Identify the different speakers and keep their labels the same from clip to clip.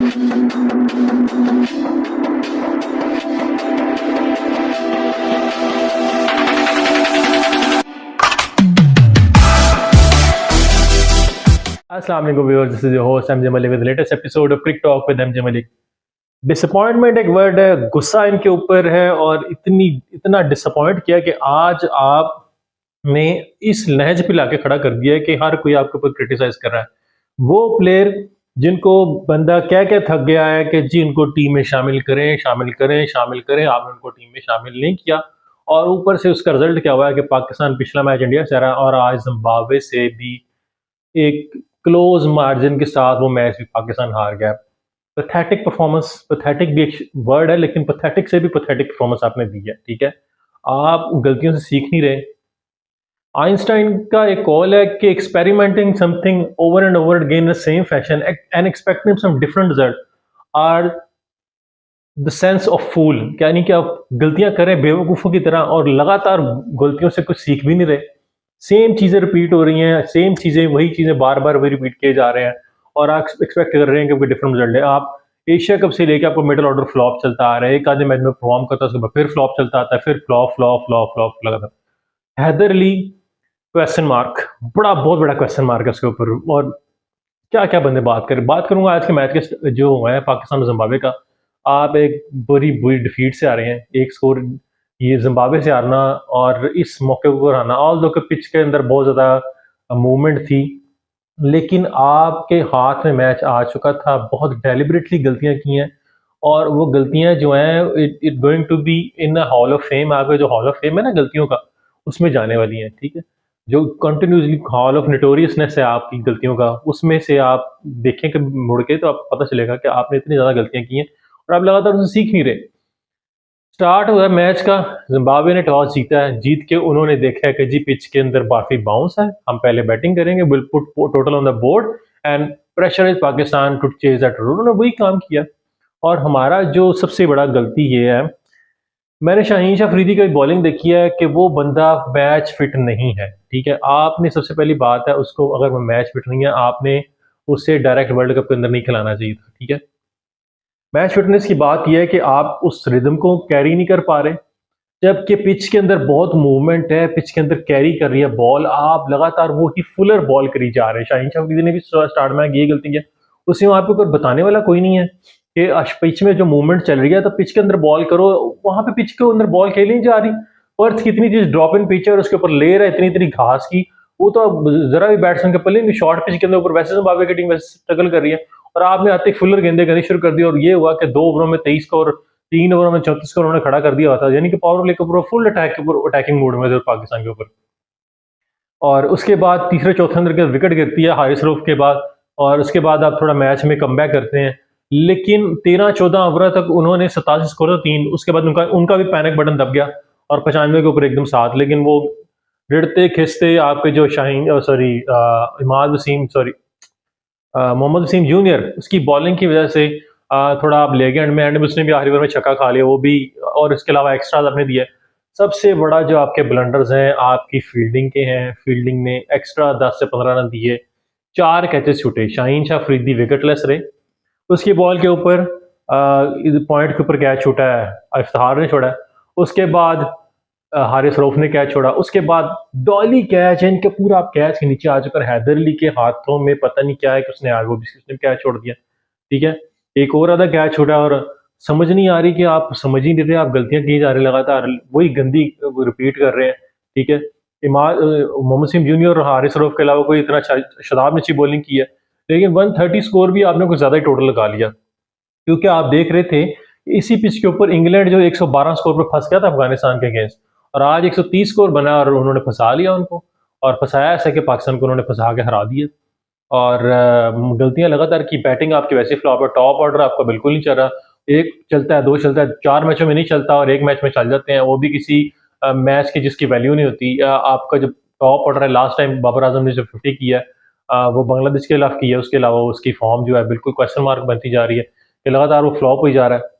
Speaker 1: अस्सलाम वालेकुम viewers, this is your host MJ Malik with latest episode of cric talk with MJ Malik. Disappointment एक word है, गुस्सा इनके ऊपर है और इतना डिसअपॉइंट किया कि आज आपने इस लहज पे लाके खड़ा कर दिया है कि हर कोई आपके ऊपर क्रिटिसाइज कर रहा है। वो प्लेयर जिनको बंदा कह के थक गया है कि जी इनको टीम में शामिल करें शामिल करें शामिल करें, आपने उनको टीम में शामिल नहीं किया और ऊपर से उसका रिजल्ट क्या हुआ है कि पाकिस्तान पिछला मैच इंडिया से हारा और आज जिम्बाब्वे से भी एक क्लोज मार्जिन के साथ वो मैच भी पाकिस्तान हार गया। पैथेटिक परफॉर्मेंस, पैथेटिक भी एक वर्ड है लेकिन पैथेटिक से भी पैथेटिक परफॉर्मेंस आपने दी है। ठीक है, आप गलतियों से सीख नहीं रहे। आइंस्टाइन का एक कॉल है कि experimenting something over and over again in the same fashion and expecting some different result are the sense of fool. यानी कि आप गलतियां करें बेवकूफ़ों की तरह और लगातार गलतियों से कुछ सीख भी नहीं रहे। सेम चीज़ें रिपीट हो रही हैं, सेम चीज़ें वही चीज़ें बार बार वही रिपीट किए जा रहे हैं और आप एक्सपेक्ट कर रहे हैं कि कोई डिफरेंट रिजल्ट है। आप एशिया कप से लेकर आपको मिडिल ऑर्डर फ्लॉप चलता आ रहा है, एक आधे मैच में परफॉर्म करता है उसके बाद फिर फ्लॉप चलता आता है, फिर फ्लॉप फ्लॉप फ्लॉप फ्लॉप लगातार। हैदर अली क्वेश्चन मार्क, बहुत बड़ा क्वेश्चन मार्क है उसके ऊपर। और क्या क्या बंदे बात करूंगा आज के मैच के जो हुआ है पाकिस्तान और जिम्बाब्वे का। आप एक बड़ी बुरी डिफीट से आ रहे हैं, एक स्कोर ये जिम्बाब्वे से हारना और इस मौके को हारना, ऑल दो के पिच के अंदर बहुत ज़्यादा मूवमेंट थी लेकिन आपके हाथ में मैच आ चुका था। बहुत डेलिबरेटली गलतियां की हैं और वो गलतियां जो हैं it going to be in a hall of fame. आगे जो हॉल ऑफ फेम है ना गलतियों का, उसमें जाने वाली हैं। ठीक है, जो कंटिन्यूसली हॉल ऑफ नोटोरियसनेस है आपकी गलतियों का, उसमें से आप देखें कि मुड़ के तो आपको पता चलेगा कि आपने इतनी ज़्यादा गलतियां की हैं और आप लगातार उनसे सीख नहीं रहे। स्टार्ट हुआ मैच का, जिम्बाब्वे ने टॉस जीता है, जीत के उन्होंने देखा है कि जी पिच के अंदर काफी बाउंस है, हम पहले बैटिंग करेंगे, will put total on the board and pressure is Pakistan to chase that. उन्होंने वही काम किया और हमारा जो सबसे बड़ा गलती ये है, मैंने शाहीन शाह अफरीदी की बॉलिंग देखी है कि वो बंदा मैच फिट नहीं है। ठीक है, आपने सबसे पहली बात है उसको, अगर वो मैच फिट नहीं है आपने उसे डायरेक्ट वर्ल्ड कप के अंदर नहीं खिलाना चाहिए था। ठीक है, मैच फिटनेस की बात यह है कि आप उस रिदम को कैरी नहीं कर पा रहे, जबकि पिच के अंदर बहुत मूवमेंट है, पिच के अंदर कैरी कर रही है बॉल, आप लगातार वो ही फुलर बॉल करी जा रहे हैं। शाहीन शाह अफरीदी ने भी स्टार्ट में ये गलती है, उसमें आपके ऊपर बताने वाला कोई नहीं है कि पिच में जो मूवमेंट चल रही है तो पिच के अंदर बॉल करो, वहां पे पिच के अंदर बॉल खेली नहीं जा रही। अर्थ कितनी चीज ड्रॉप इन पिच है और उसके ऊपर लेयर है इतनी इतनी घास की, वो तो जरा भी बैट्समैन के पल्ले नहीं। शॉर्ट पिच के अंदर ऊपर वैसे जिम्बाब्वे की टीम वैसे स्ट्रगल कर रही है और आपने आते फुलर गेंदे करनी शुरू कर दी और ये हुआ कि 2 ओवरों में 23 का और 3 ओवरों में 34 का उन्होंने खड़ा कर दिया था। यानी कि पावर प्ले के ऊपर फुल अटैक के ऊपर अटैकिंग मोड में थे पाकिस्तान के ऊपर। और उसके बाद तीसरे चौथे अंदर के विकेट गिरती है हारिस रऊफ के बाद और उसके बाद आप थोड़ा मैच में कमबैक करते हैं, लेकिन 13-14 ओवर तक उन्होंने 87 स्कोर था 3, उसके बाद उनका उनका भी पैनिक बटन दब गया और 95 के ऊपर एकदम साथ। लेकिन वो रिड़ते खिसते आपके जो Shaheen sorry Imad Wasim sorry Mohammad Wasim junior, उसकी बॉलिंग की वजह से थोड़ा आप ले गए एंड में उसने भी आखिरी ओवर में छक्का खा लिया वो भी, और इसके अलावा एक्स्ट्रा आपने दिया। सबसे बड़ा जो आपके ब्लंडर्स हैं आपकी फील्डिंग के हैं। फील्डिंग ने एक्स्ट्रा 10 से 15 रन दिए, 4 कैचेस छूटे, शाहीन शाह अफरीदी विकेटलेस रहे, उसकी बॉल के ऊपर पॉइंट के ऊपर कैच छूटा है, इफ्तिखार ने छोड़ा है, उसके बाद हारिस रऊफ ने कैच छोड़ा, उसके बाद डॉली कैच है इनके पूरा कैच के नीचे आ चुका है, हैदर अली के हाथों में पता नहीं क्या है कि उसने वो भी उसने कैच छोड़ दिया। ठीक है, एक और आधा कैच छोड़ा और समझ नहीं आ रही कि आप समझ ही नहीं रहे, आप गलतियां की जा रहे लगातार वही गंदी रिपीट कर रहे हैं। ठीक है, मोहम्मद सिम जूनियर और हारिस रऊफ के अलावा कोई इतना शदाब ने अच्छी बॉलिंग की है, लेकिन 130 स्कोर भी आपने कुछ ज्यादा ही टोटल लगा लिया, क्योंकि आप देख रहे थे इसी पिच के ऊपर इंग्लैंड जो 112 स्कोर पर फंस गया था अफगानिस्तान के अगेंस्ट और आज 130 स्कोर बना और उन्होंने फंसा लिया उनको, और फंसाया ऐसा कि पाकिस्तान को उन्होंने फंसा के हरा दिया। और गलतियां लगातार की, बैटिंग आपकी वैसे फ्लॉप है, टॉप ऑर्डर आपका बिल्कुल नहीं चल रहा, एक चलता है, 2 चलता है, 4 मैचों में नहीं चलता और एक मैच में चल जाते हैं, वो भी किसी मैच की जिसकी वैल्यू नहीं होती। आपका जो टॉप ऑर्डर है, लास्ट टाइम बाबर आजम ने जो 50 किया वो बांग्लादेश के खिलाफ किया, उसके अलावा उसकी फॉर्म जो है बिल्कुल क्वेश्चन मार्क बनती जा रही है कि लगातार वो फ्लॉप हो जा रहा है।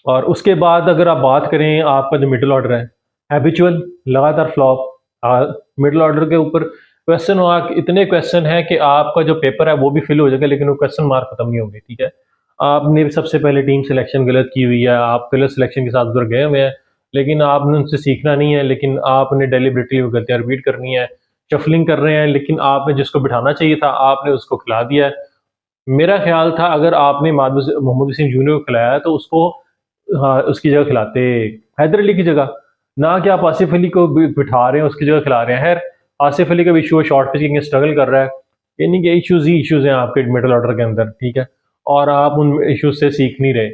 Speaker 1: और उसके बाद अगर आप बात करें आपका जो मिडिल ऑर्डर है, हैबिचुअल लगातार फ्लॉप, मिडिल ऑर्डर के ऊपर क्वेश्चन मार्क, इतने क्वेश्चन है कि आपका जो पेपर है वो भी फिल हो जाएगा, लेकिन वो क्वेश्चन मार्क खत्म नहीं होंगे। ठीक है, आपने सबसे पहले टीम सिलेक्शन गलत की हुई है, आप गलत सिलेक्शन के साथ उधर गए हुए हैं, लेकिन आपने उनसे सीखना नहीं है, लेकिन आपने डेलिबरेटली वो गलतियां रिपीट करनी है। शफलिंग कर रहे हैं, लेकिन आपने जिसको बिठाना चाहिए था आपने उसको खिला दिया है। मेरा ख्याल था अगर आपने मोहम्मद वसीम जूनियर को खिलाया तो उसको, हाँ, उसकी जगह खिलाते हैदर अली की जगह, ना कि आप आसिफ अली को बिठा रहे हैं उसकी जगह खिला रहे हैं। खैर, आसिफ अली का भी इशू है, शॉर्ट पिच के स्ट्रगल कर रहा है, यानी कि इश्यूज ही इश्यूज हैं आपके मिडल ऑर्डर के अंदर। ठीक है, और आप उन इश्यूज से सीख नहीं रहे।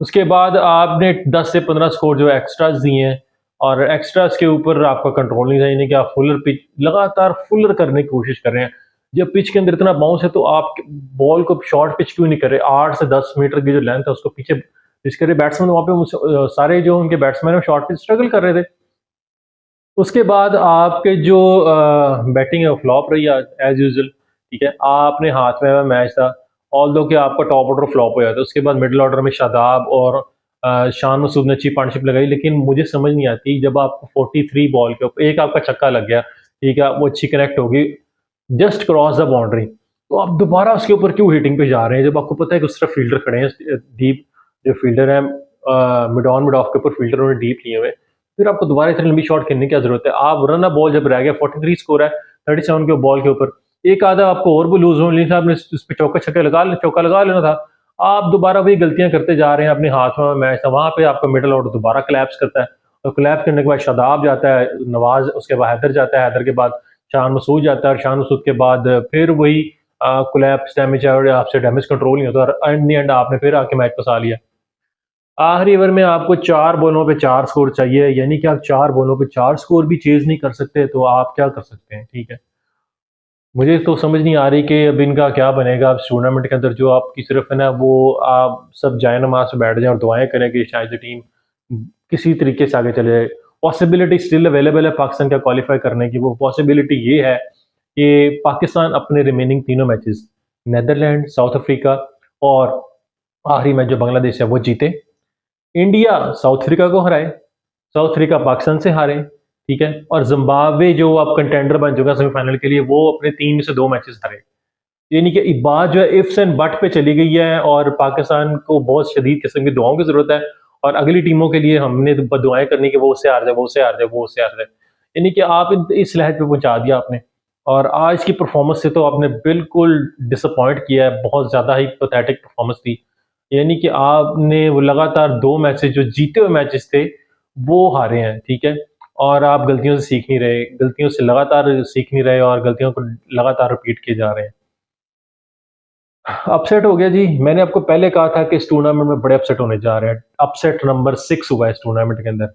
Speaker 1: उसके बाद आपने 10 से 15 स्कोर जो एक्स्ट्राज दिए हैं, और एक्स्ट्राज के ऊपर आपका कंट्रोल नहीं था, यानी कि आप फुलर पिच लगातार फुलर करने की कोशिश कर रहे हैं। जब पिच के अंदर इतना बाउंस है तो आप बॉल को शॉर्ट पिच क्यों नहीं कर रहे? 8 से 10 मीटर की जो लेंथ है उसको पीछे पिच कर रहे। बैट्समैन वहाँ पे सारे जो उनके बैट्समैन है शॉर्ट पिच स्ट्रगल कर रहे थे। उसके बाद आपके जो बैटिंग है वो फ्लॉप रही एज यूजुअल। ठीक है, आपने हाथ में मैच था, ऑल दो कि आपका टॉप ऑर्डर फ्लॉप हो जाता। उसके बाद मिडिल ऑर्डर में शादाब और शान मसूद ने अच्छी पार्टनरशिप लगाई, लेकिन मुझे समझ नहीं आती जब आपको 43 बॉल के ऊपर एक आपका छक्का लग गया, ठीक है, वो अच्छी कनेक्ट होगी, जस्ट क्रॉस द बाउंड्री, तो आप दोबारा उसके ऊपर क्यों हिटिंग पे जा रहे हैं जब आपको पता है कि उस तरफ फील्डर खड़े हैं, डीप जो फील्डर है, मिड ऑन मिड ऑफ के ऊपर फील्डर उन्होंने डीप लिए हुए, फिर आपको दोबारा इतनी लंबी शॉट खेलने की क्या जरूरत है? आप रन बॉल जब रह गया, 43 स्कोर है 37 के बॉल के ऊपर, एक आधा आपको और भी लूज होने था, आपने उस पर चौका लगा लेना था। आप दोबारा वही गलतियां करते जा रहे हैं, अपने हाथ में मैच था, वहां पे आपका मिडल ऑर्डर दोबारा क्लैप्स करता है, और क्लैप करने के बाद शादाब जाता है, नवाज, उसके बाद हैदर जाता है, हैदर के बाद शान मसूद जाता है, और शान मसूद के बाद फिर वही कोलैप्स डैमेज है, और आपसे डैमेज कंट्रोल नहीं होता, और एंड दी एंड आपने फिर आके मैच फंसा लिया। आखिरी ओवर में आपको 4 बॉलों पे 4 स्कोर चाहिए, यानी कि आप 4 बॉलों पे 4 स्कोर भी चेज़ नहीं कर सकते, तो आप क्या कर सकते हैं? ठीक है। मुझे तो समझ नहीं आ रही कि अब इनका क्या बनेगा अब इस टूर्नामेंट के अंदर, जो आपकी सिर्फ है ना वो आप सब जाए नमाज से बैठ जाएं और दुआएं करें कि शायद ये टीम किसी तरीके से आगे चले जाए। पॉसिबिलिटी स्टिल अवेलेबल है पाकिस्तान का क्वालिफाई करने की। वो पॉसिबिलिटी ये है कि पाकिस्तान अपने रिमेनिंग तीनों मैचेस, नेदरलैंड, साउथ अफ्रीका और आखिरी मैच जो बांग्लादेश है वो जीते, इंडिया साउथ अफ्रीका को हराए, साउथ अफ्रीका पाकिस्तान से हारे, ठीक है, और जिम्बाब्वे जो अब कंटेंडर बन चुका है सेमीफाइनल के लिए, वो अपने 3 में से 2 मैचेस हारे। यानी कि बात जो है इफ्स एंड बट पे चली गई है, और पाकिस्तान को बहुत शदीद किस्म की दुआओं की जरूरत है, और अगली टीमों के लिए हमने तो दुआएं करनी कि वो उससे हार जाए, वो उससे हार जाए, वो उससे हार जाए। यानी कि आप इस लहर पे पहुंचा दिया आपने, और आज की परफॉर्मेंस से तो आपने बिल्कुल डिसअपॉइंट किया है, बहुत ज़्यादा ही पैथेटिक परफॉर्मेंस थी। यानी कि आपने वो लगातार 2 मैचेस जो जीते हुए मैचेस थे वो हारे हैं, ठीक है, और आप गलतियों से सीख नहीं रहे, गलतियों से लगातार सीख नहीं रहे, और गलतियों को लगातार रिपीट किए जा रहे हैं। अपसेट हो गया जी। मैंने आपको पहले कहा था कि इस टूर्नामेंट में बड़े अपसेट होने जा रहे हैं। अपसेट नंबर 6 हुआ इस टूर्नामेंट के अंदर।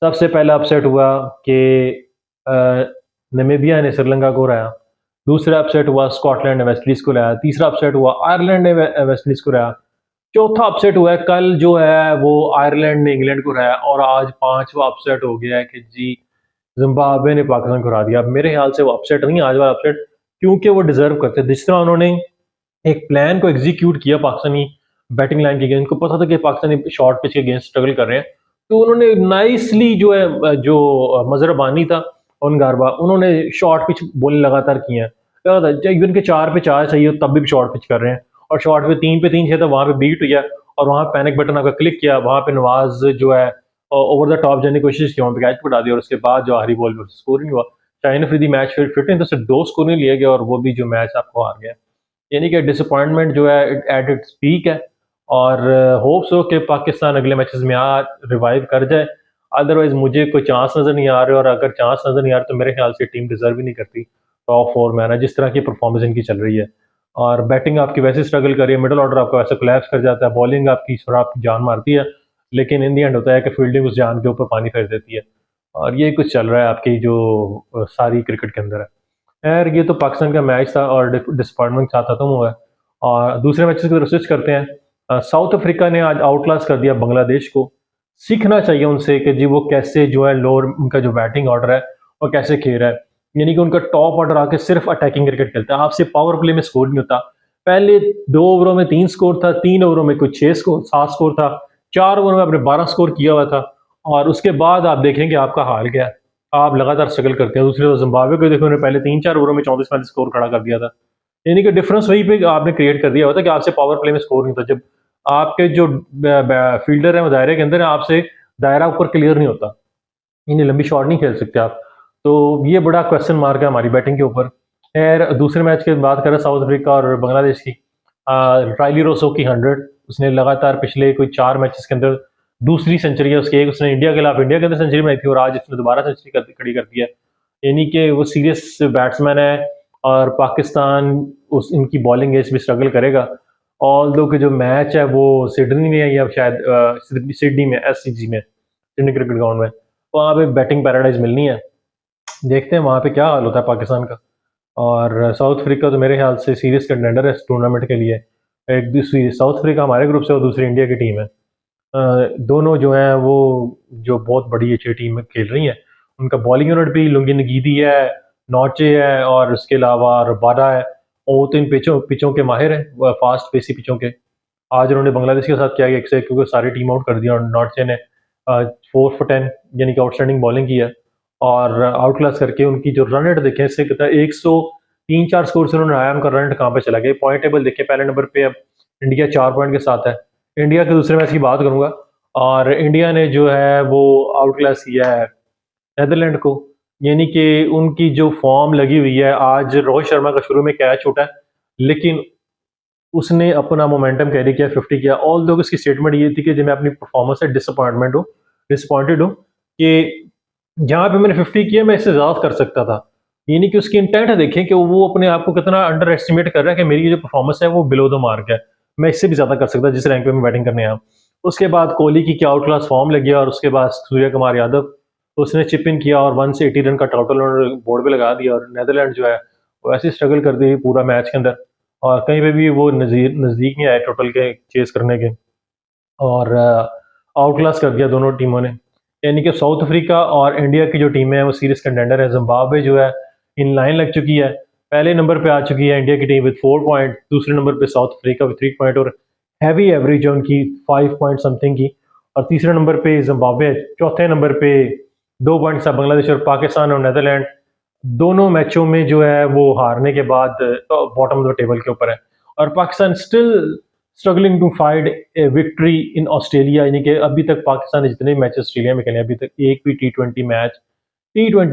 Speaker 1: सबसे पहला अपसेट हुआ कि नामीबिया ने श्रीलंका को हराया। दूसरा अपसेट हुआ स्कॉटलैंड ने वेस्ट इंडीज को हराया। तीसरा अपसेट हुआ आयरलैंड ने वेस्ट इंडीज को हराया। चौथा अपसेट हुआ है कल जो है वो आयरलैंड ने इंग्लैंड को हराया, और आज पांचवा अपसेट हो गया है कि जी जिम्बाब्वे ने पाकिस्तान को हरा दिया। अब मेरे ख्याल से वो अपसेट नहीं, आज वाला अपसेट, क्योंकि वो डिजर्व करते, जिस तरह उन्होंने एक प्लान को एग्जीक्यूट किया पाकिस्तानी बैटिंग लाइन के अगेंस्ट, उनको पता था कि पाकिस्तानी शॉर्ट पिच के अगेंस्ट स्ट्रगल कर रहे हैं, तो उन्होंने नाइसली जो है जो मजरबानी था उन गारबा, उन्होंने शॉर्ट पिच बोलने लगातार किए हैं। इवन के 4 पे 4 चाहिए तब भी शॉर्ट पिच कर रहे हैं, और शॉर्ट पे 3 चाहिए था, वहां पे बीट हुआ, और वहां पैनिक बटन आपका क्लिक किया, वहां पे नवाज जो है ओवर द टॉप जाने की कोशिश की, वहां पे कैच पकड़ा दिया, और उसके बाद जो आखिरी बॉल पर स्कोरिंग हुआ, शाहीन अफरीदी मैच फिर फिट नहीं तो सिर्फ 2 स्कोर नहीं लिए गए, और वो भी जो मैच आपको हार गया। यानी कि डिसअपॉइंटमेंट जो है एट इट्स पीक है, और होप्स हो कि पाकिस्तान अगले मैचेस में आ रिवाइव कर जाए। अदरवाइज मुझे कोई चांस नज़र नहीं आ रहे, और अगर चांस नज़र नहीं आ रहे तो मेरे ख्याल से टीम डिजर्व ही नहीं करती टॉप 4 में आना, जिस तरह की परफॉर्मेंस इनकी चल रही है। और बैटिंग आपकी वैसे स्ट्रगल कर रही है, मिडल ऑर्डर आपका वैसे कोलैप्स कर जाता है, बॉलिंग आपकी थोड़ा आपकी जान मारती है, लेकिन इन दी एंड होता है कि फील्डिंग उस जान के ऊपर पानी फेर देती है। और ये कुछ चल रहा है आपकी जो सारी क्रिकेट के अंदर है। खैर, ये तो पाकिस्तान का मैच था, और डिसअपॉइंटमेंट साथ खत्म हुआ है। और दूसरे मैचेस की तरफ स्विच करते हैं। साउथ अफ्रीका ने आज आउटक्लास कर दिया बांग्लादेश को। सीखना चाहिए उनसे कि जी वो कैसे जो है लोअर, उनका जो बैटिंग ऑर्डर है वो कैसे खेल रहा है। यानी कि उनका टॉप ऑर्डर आके सिर्फ अटैकिंग क्रिकेट खेलता है, आपसे पावर प्ले में स्कोर नहीं होता। पहले 2 ओवरों में 3 स्कोर था, 3 ओवरों में कुछ 6 स्कोर 7 स्कोर था, 4 ओवर में आपने 12 स्कोर किया हुआ था, और उसके बाद आप देखेंगे आपका हाल क्या है। आप लगातार स्ट्रगल करते हैं। दूसरी तरफ जिम्बाब्वे को देखो, उन्होंने पहले 3-4 ओवरों में 34-35 स्कोर खड़ा कर दिया था। यानी कि डिफरेंस वहीं पे आपने क्रिएट कर दिया होता कि आपसे पावर प्ले में स्कोर नहीं था। जब आपके जो फील्डर है वो दायरे के अंदर है, आपसे दायरा ऊपर क्लियर नहीं होता, इतनी लंबी शॉट नहीं खेल सकते आप। तो ये बड़ा क्वेश्चन मार्क है हमारी बैटिंग के ऊपर। खैर, दूसरे मैच की बात करें साउथ अफ्रीका और बांग्लादेश की, राइली रोसो की 100, उसने लगातार पिछले कोई 4 मैचेस के अंदर दूसरी सेंचुरी है उसकी। एक उसने इंडिया के खिलाफ इंडिया के अंदर सेंचुरी बनाई थी और आज इसने दोबारा सेंचुरी खड़ी कर दी है। यानी कि वो सीरियस बैट्समैन है और पाकिस्तान उस इनकी बॉलिंग एज भी स्ट्रगल करेगा। ऑल दो के जो मैच है वो सिडनी में है या शायद सिडनी में, SCG में, सिडनी क्रिकेट ग्राउंड में, वहाँ पे बैटिंग पैराडाइज मिलनी है। देखते हैं वहाँ पे क्या हाल होता है पाकिस्तान का। और साउथ अफ्रीका तो मेरे ख्याल से सीरियस कंटेंडर है इस टूर्नामेंट के लिए। एक दूसरी साउथ अफ्रीका हमारे ग्रुप से और दूसरी इंडिया की टीम है। दोनों जो हैं वो जो बहुत बड़ी अच्छी टीम खेल रही हैं। उनका बॉलिंग यूनिट भी लुंगी नगीदी है, नौचे है और उसके अलावा रबाडा है। और वो तो इन पिचों पिचों के माहिर हैं, फास्ट पेसी पिचों के। आज उन्होंने बांग्लादेश के साथ क्या किया, 1 से क्योंकि सारी टीम आउट कर दिया और नॉर्चे ने 4 for 10 यानी कि आउटस्टैंडिंग बॉलिंग की है और आउट क्लास करके उनकी जो रन रेट देखें, इससे कितना 103-4 स्कोर से उन्होंने आया। उनका रन रेट कहाँ पे चला गया, पॉइंट टेबल देखिए, पहले नंबर पे अब इंडिया 4 पॉइंट के साथ है। इंडिया के दूसरे मैच की बात करूंगा और इंडिया ने जो है वो आउट क्लास किया है नेदरलैंड को। यानी कि उनकी जो फॉर्म लगी हुई है, आज रोहित शर्मा का शुरू में कैच छूटा है लेकिन उसने अपना मोमेंटम कैरी किया, 50 किया। ऑल दो उसकी स्टेटमेंट ये थी कि जब मैं अपनी परफॉर्मेंस से डिसअपॉइंटेड हूँ कि जहाँ पे मैंने 50 किया मैं इससे ज़्यादा कर सकता था। यानी कि उसकी इंटेंट देखें कि वो अपने आप को कितना अंडर एस्टिमेट कर रहा है कि मेरी जो परफॉर्मेंस है वो बिलो द मार्क है, मैं इससे भी ज़्यादा कर सकता जिस रैंक पे मैं बैटिंग करने आया। उसके बाद कोहली की क्या आउट क्लास फॉर्म लगी और उसके बाद सूर्य कुमार यादव, तो उसने चिप इन किया और 1 से 80 रन का टोटल उन्होंने बोर्ड पे लगा दिया। और नेदरलैंड जो है वो ऐसे स्ट्रगल कर दी पूरा मैच के अंदर और कहीं पे भी वो नज़दीक नहीं आए टोटल के चेस करने के और आउट क्लास कर दिया दोनों टीमों ने। यानी कि साउथ अफ्रीका और इंडिया की जो टीमें हैं वो सीरीज कंटेंडर है। जिम्बाब्वे जो है इन लाइन लग चुकी है, पहले नंबर पे आ चुकी है इंडिया की टीम विद 4 पॉइंट, दूसरे नंबर पे साउथ अफ्रीका विद 3 पॉइंट और हैवी एवरेज है उनकी 5 पॉइंट समथिंग की। और तीसरे नंबर पे जिम्बाब्वे, चौथे नंबर पे 2 पॉइंट्स है बांग्लादेश और पाकिस्तान और नेदरलैंड दोनों मैचों में जो है वो हारने के बाद बॉटम ऑफ द टेबल के ऊपर है। और Pakistan still struggling to find a victory in Australia. यानी कि अभी तक पाकिस्तान ने जितने मैच ऑस्ट्रेलिया में खेले, अभी तक एक भी टी20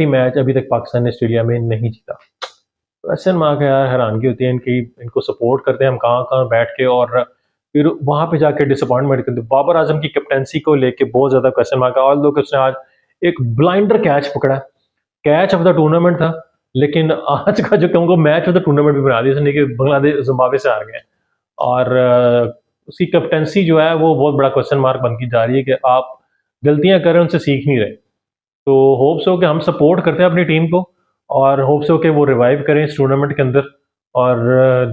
Speaker 1: मैच अभी तक पाकिस्तान ने ऑस्ट्रेलिया में नहीं जीता। क्वेश्चन मार्क है यार, हैरानगी होती है इनकी। इनको सपोर्ट करते हैं हम कहाँ कहाँ बैठ के और फिर वहां पे जाके डिसअपॉइंटमेंट करते। बाबर आजम की कैप्टनसी को लेके बहुत ज्यादा क्वेश्चन मार्क है। ऑल दो उसने आज एक ब्लाइंडर कैच पकड़ा, कैच ऑफ द टूर्नामेंट था, लेकिन आज का जो उनको मैच ऑफ द टूर्नामेंट भी बना दिया कि बांग्लादेश जिम्बाब्वे से हार गए। और उसकी कैप्टनसी जो है वो बहुत बड़ा क्वेश्चन मार्क बनती जा रही है कि आप गलतियां कर रहे हैं उनसे सीख नहीं रहे। तो होप्स हो कि हम सपोर्ट करते हैं अपनी टीम को और होप्स हो कि वो रिवाइव करें इस टूर्नामेंट के अंदर। और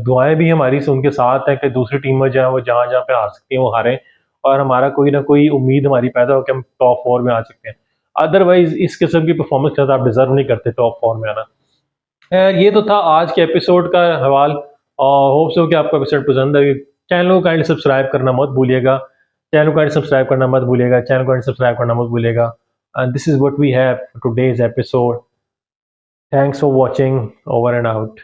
Speaker 1: दुआएं भी हमारी से उनके साथ है कि दूसरी टीमें जो है वो जहाँ जहाँ पे हार सकती हैं वो हारें और हमारा कोई ना कोई उम्मीद हमारी पैदा हो कि हम टॉप 4 में आ सकते हैं। अदरवाइज इस किस्म की परफॉर्मेंस के साथ आप डिजर्व नहीं करते टॉप 4 में आना। खैर, ये तो था आज के एपिसोड का हवाल और होप्स हो कि आपको एपिसोड पसंद है। चैनल को काइंडली सब्सक्राइब करना मत भूलिएगा, चैनल को सब्सक्राइब करना मत भूलिएगा। And this is what we have for today's episode. Thanks for watching, over and out.